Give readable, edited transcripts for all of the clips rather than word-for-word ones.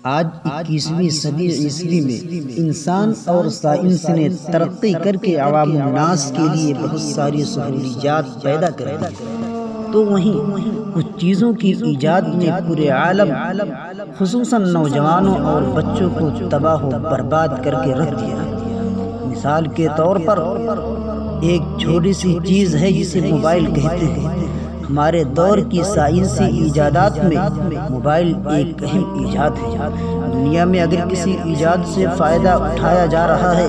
آج 21ویں صدی عیسوی میں انسان اور سائنس نے ترقی کر کے عوام الناس کے لیے بہت ساری سہولیات پیدا کر دی، تو وہیں کچھ چیزوں کی ایجاد نے پورے عالم خصوصاً نوجوانوں اور بچوں کو تباہ و برباد کر کے رکھ دیا۔ مثال کے طور پر ایک چھوٹی سی چیز ہے جسے موبائل کہتے ہیں۔ ہمارے دور کی سائنسی ایجادات میں موبائل ایک اہم ایجاد ہے۔ دنیا میں اگر کسی ایجاد سے فائدہ اٹھایا جا رہا ہے،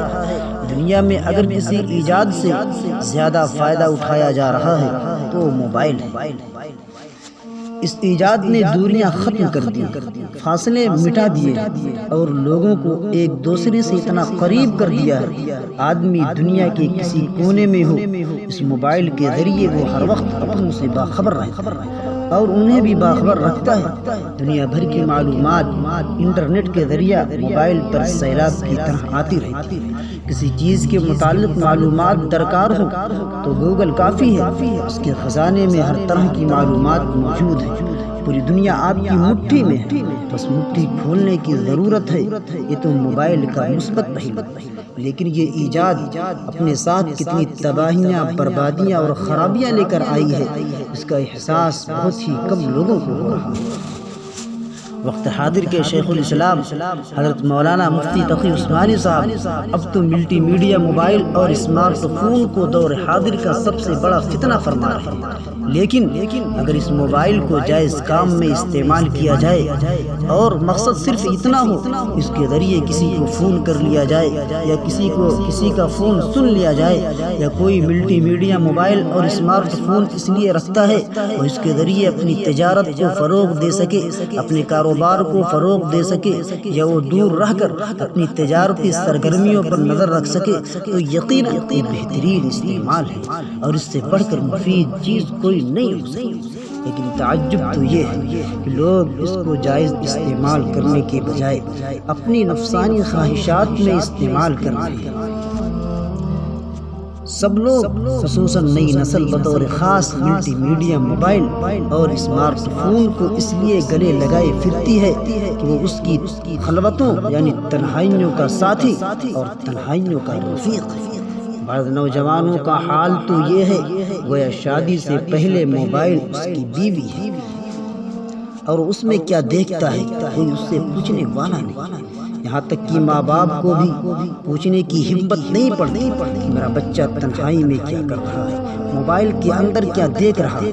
دنیا میں اگر کسی ایجاد سے زیادہ فائدہ اٹھایا جا رہا ہے تو موبائل ہے۔ اس ایجاد نے دوریاں ختم کر دی، فاصلے مٹا دیے اور لوگوں کو ایک دوسرے سے اتنا قریب کر دیا ہے۔ آدمی دنیا کے کسی کونے میں ہو، اس موبائل کے ذریعے وہ ہر وقت اپنوں سے باخبر رہتا ہے اور انہیں بھی باخبر رکھتا ہے۔ دنیا بھر کی معلومات انٹرنیٹ کے ذریعہ موبائل پر سیلاب کی طرح آتی رہتی ہے۔ کسی چیز کے متعلق معلومات درکار ہو تو گوگل کافی ہے، اس کے خزانے میں ہر طرح کی معلومات موجود ہیں۔ پوری دنیا آپ کی مٹھی میں ہے، بس مٹھی کھولنے کی ضرورت ہے۔ یہ تو موبائل کا مثبت پہلو ہے، لیکن یہ ایجاد اپنے ساتھ کتنی تباہیاں، بربادیاں اور خرابیاں لے کر آئی ہے، اس کا احساس بہت ہی کم لوگوں کو ہو رہا ہے۔ وقت حاضر کے شیخ الاسلام حضرت مولانا مفتی تقی عثمانی صاحب اب تو ملٹی میڈیا، موبائل اور اسمارٹ فون کو دور حاضر کا سب سے بڑا فتنہ فرما رہے ہیں۔ لیکن اگر اس موبائل کو جائز کام میں استعمال کیا جائے اور مقصد صرف اتنا ہو اس کے ذریعے کسی کو فون کر لیا جائے یا کسی کا فون سن لیا جائے، یا کوئی ملٹی میڈیا، موبائل اور اسمارٹ فون اس لیے رکھتا ہے وہ اس کے ذریعے اپنی تجارت کو فروغ دے سکے، اپنے کاروبار کو فروغ دے سکے، یا وہ دور رہ کر اپنی تجارتی سرگرمیوں پر نظر رکھ سکے، تو یقیناً یہ بہترین استعمال ہے اور اس سے بڑھ کر مفید چیز کوئی نہیں ہو سکتی۔ لیکن تعجب تو یہ ہے کہ لوگ اس کو جائز استعمال کرنے کے بجائے اپنی نفسانی خواہشات میں استعمال کر رہے ہیں۔ سب لوگ خصوصاً نئی نسل بطور خاص ملٹی میڈیا، موبائل اور اسمارٹ فون کو اس لیے گلے لگائے پھرتی ہے کہ وہ اس کی خلوتوں یعنی تنہائیوں کا ساتھی اور تنہائیوں کا رفیق ہے۔ بعض نوجوانوں کا حال تو یہ ہے گویا شادی سے پہلے موبائل اس کی بیوی ہے اور اس میں کیا دیکھتا ہے کوئی اس سے پوچھنے والا نہیں۔ یہاں تک کہ ماں باپ کو بھی پوچھنے کی ہمت نہیں پڑتی کہ میرا بچہ تنہائی میں کیا کر رہا ہے، موبائل کے اندر کیا دیکھ رہا ہے۔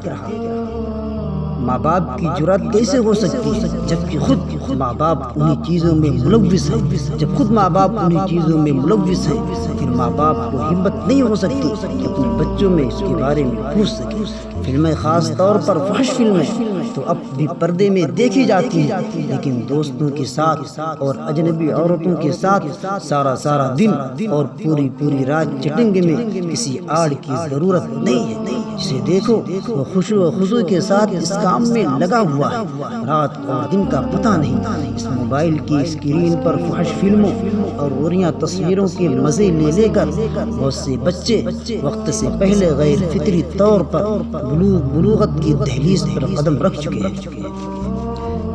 ماں باپ کی جرات کیسے ہو سکتی ہے جبکہ خود ماں باپ انہی چیزوں میں ملوث ہیں؟ جب خود ماں باپ انہی چیزوں میں ملوث ہیں پھر ماں باپ کو ہمت نہیں ہو سکتی کہ اپنے بچوں میں اس کے بارے میں پوچھ سکے۔ فلمیں، خاص طور پر فحش فلمیں تو اب بھی پردے میں دیکھی جاتی ہیں، لیکن دوستوں کے ساتھ اور اجنبی عورتوں کے ساتھ سارا دن اور پوری رات چٹنگ میں کسی آڑ کی ضرورت نہیں ہے۔ جسے دیکھو وہ خشوع و خضوع کے ساتھ اس کام میں لگا ہوا ہے، رات اور دن کا پتہ نہیں۔ اس موبائل کی اسکرین پر فحش فلموں اور عوریاں تصویروں کے مزے لے کر بہت سے بچے وقت سے پہلے غیر فطری طور پر بلوغت کی دہلیز پر قدم رکھ چکے ہیں،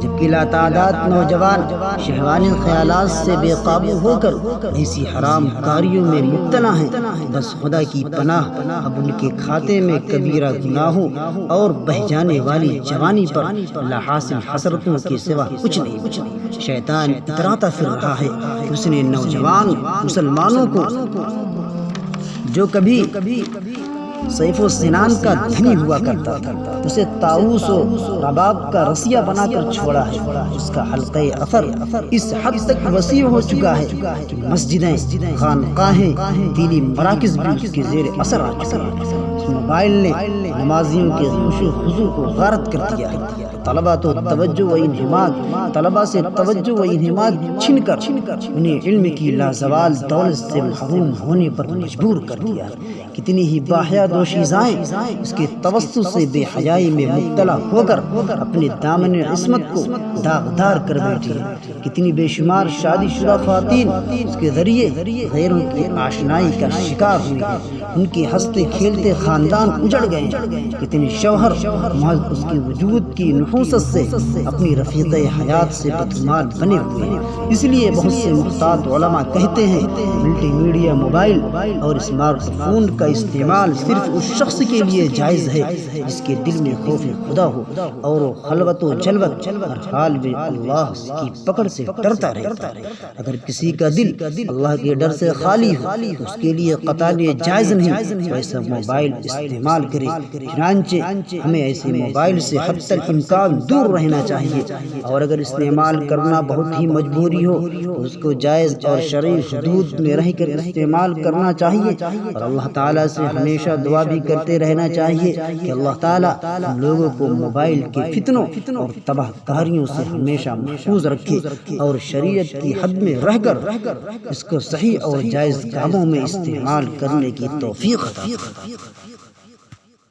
جبکہ لاتعداد نوجوان شہوانی خیالات سے بے قابو ہو کر ایسی حرام کاریوں میں مبتلا ہیں۔ بس خدا کی پناہ، اب ان کے کھاتے میں کبیرہ گناہوں اور بہہ جانے والی جوانی پر لاحاصل حسرتوں کے سوا کچھ نہیں۔ شیطان اتراتا پھر رہا ہے کہ اس نے نوجوان مسلمانوں کو جو کبھی سیف و سنان کا دھنی ہوا کرتا تھا اسے طاؤس و رباب کا رسیا بنا کر چھوڑا ہے۔ اس کا حلقہ اثر اس حد تک وسیع ہو چکا ہے کہ مسجدیں، خانقاہیں، دینی مراکز بھی اس کے زیر اثر آ چکے ہیں۔ اس موبائل نے نمازیوں کے خشوع و خضوع کو غارت کر دیا ہے۔ طلبہ سے توجہ و انہماک چھن کر انہیں علم کی لازوال دولت سے محروم ہونے پر مجبور کر دیا ہے۔ کتنی ہی باحیا دوشیزائیں اس کے توسط سے بے حیائی میں مبتلا ہو کر اپنے دامن عصمت کو داغدار کر بیٹھی ہے۔ کتنی بے شمار شادی شدہ خواتین اس کے ذریعے غیروں کی آشنائی کا شکار ہوئی ہیں۔ ان کے ہنستے کھیلتے خاندان اجڑ گئے، کتنے شوہر محض اس کے وجود کی نحوست سے اپنی رفیق حیات سے بدگمان بنے ہوئے ہیں۔ اس لیے بہت سے محتاط علماء کہتے ہیں ملٹی میڈیا موبائل اور اسمارٹ فون کا استعمال صرف اس شخص کے لیے جائز ہے جس کے دل میں خوف خدا ہو اور وہ خلوت و جلوت ہر حال میں اللہ کی پکڑ سے ڈرتا رہتا ہے۔ اگر کسی کا دل اللہ کے ڈر سے خالی ہو تو اس کے لیے قطعاً جائز نہیں ایسا موبائل استعمال کرے۔ چنانچہ ہمیں ایسے موبائل سے حتی الامکان دور رہنا چاہیے، اور اگر استعمال کرنا بہت ہی مجبوری ہو تو اس کو جائز اور شرعی حدود میں رہ کر استعمال کرنا چاہیے، اور اللہ تعالیٰ سے ہمیشہ دعا بھی کرتے رہنا چاہیے کہ اللہ تعالیٰ ہم لوگوں کو موبائل کے فتنوں اور تباہ کاریوں سے ہمیشہ محفوظ رکھے اور شریعت کی حد میں رہ کر اس کو صحیح اور جائز کاموں میں استعمال کرنے کی توفیق عطا فرمائے۔